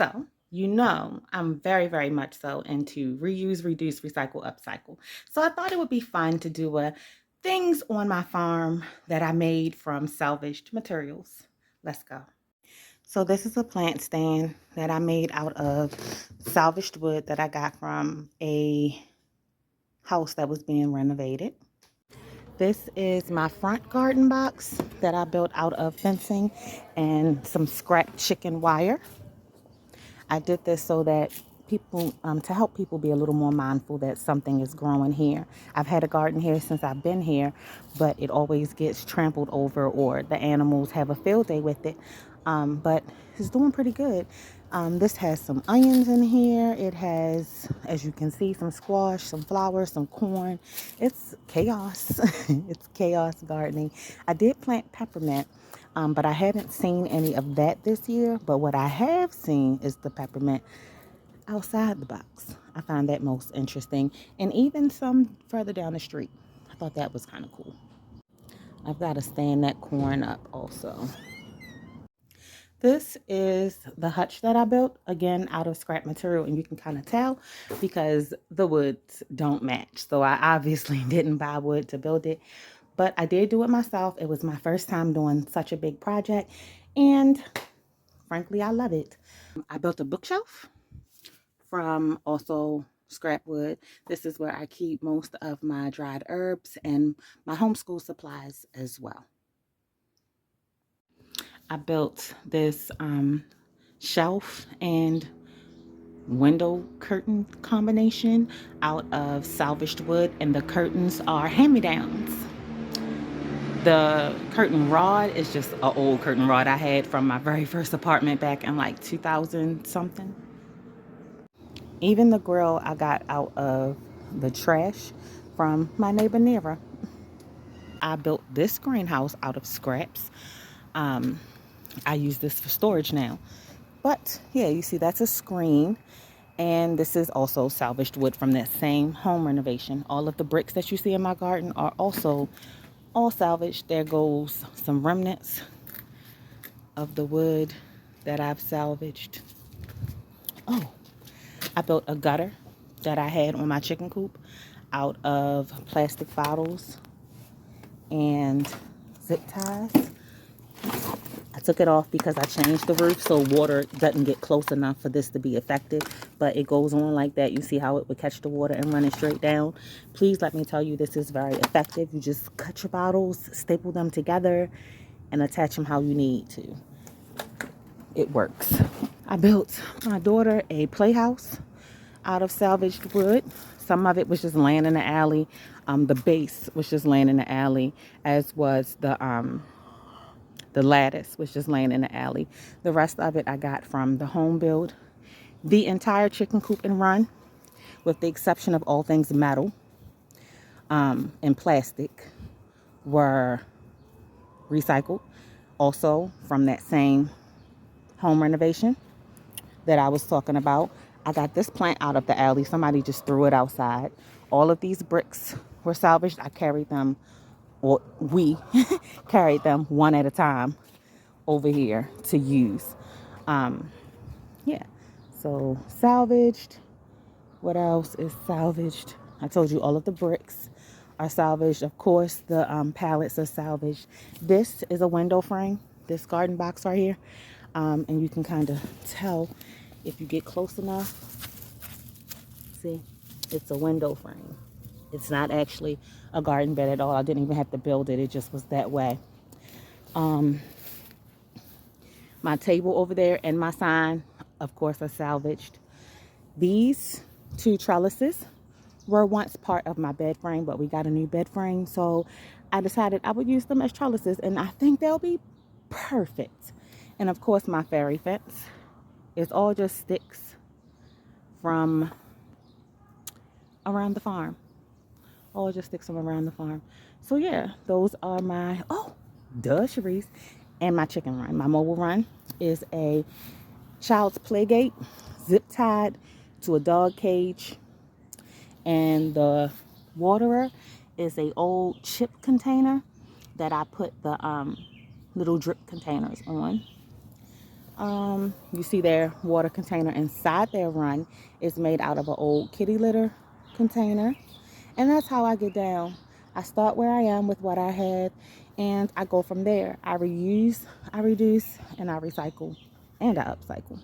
So, you know, I'm very, very much so into reuse, reduce, recycle, upcycle. So I thought it would be fun to do a things on my farm that I made from salvaged materials. Let's go. So this is a plant stand that I made out of salvaged wood that I got from a house that was being renovated. This is my front garden box that I built out of fencing and some scrap chicken wire. I did this so that people, to help people be a little more mindful that something is growing here. I've had a garden here since I've been here, but it always gets trampled over or the animals have a field day with it. But it's doing pretty good. This has some onions in here. It has, as you can see, some squash, some flowers, some corn. It's chaos. It's chaos gardening. I did plant peppermint. But I haven't seen any of that this year. But what I have seen is the peppermint outside the box. I find that most interesting. And even some further down the street. I thought that was kind of cool. I've got to stand that corn up also. This is the hutch that I built, again, out of scrap material. And you can kind of tell because the woods don't match. So I obviously didn't buy wood to build it. But I did do it myself. It was my first time doing such a big project. And frankly, I love it. I built a bookshelf from also scrap wood. This is where I keep most of my dried herbs and my homeschool supplies as well. I built this shelf and window curtain combination out of salvaged wood, and the curtains are hand-me-downs. The curtain rod is just an old curtain rod I had from my very first apartment back in like 2000 something. Even the grill I got out of the trash from my neighbor Nera. I built this greenhouse out of scraps. I use this for storage now. But yeah, you see that's a screen. And this is also salvaged wood from that same home renovation. All of the bricks that you see in my garden are also all salvaged. There goes some remnants of the wood that I've salvaged. Oh, I built a gutter that I had on my chicken coop out of plastic bottles and zip ties. I took it off because I changed the roof so water doesn't get close enough for this to be effective, but it goes on like that. You see how it would catch the water and run it straight down. Please let me tell you, this is very effective. You just cut your bottles, staple them together, and attach them how you need to. It works. I built my daughter a playhouse out of salvaged wood. Some of it was just laying in the alley. The base was just laying in the alley, as was the lattice was just laying in the alley. The rest of it I got from the home build. The entire chicken coop and run, with the exception of all things metal and plastic, were recycled. Also from that same home renovation that I was talking about. I got this plant out of the alley. Somebody just threw it outside. All of these bricks were salvaged. I carried them, or we carried them one at a time over here to use. Yeah, so salvaged. What else is salvaged? I told you all of the bricks are salvaged. Of course, the pallets are salvaged. This is a window frame, this garden box right here. And you can kind of tell if you get close enough. See, it's a window frame. It's not actually a garden bed at all. I didn't even have to build it. It just was that way. My table over there and my sign, of course, are salvaged. These two trellises were once part of my bed frame, but we got a new bed frame, so I decided I would use them as trellises, and I think they'll be perfect. And of course, my fairy fence is all just sticks from around the farm. All just sticks from around the farm. So yeah, those are my, oh, duh, Sharice, and my chicken run. My mobile run is a child's play gate, zip tied to a dog cage, and the waterer is a old chip container that I put the little drip containers on. You see their water container inside their run is made out of an old kitty litter container. And that's how I get down. I start where I am with what I have, and I go from there. I reuse, I reduce, and I recycle, and I upcycle.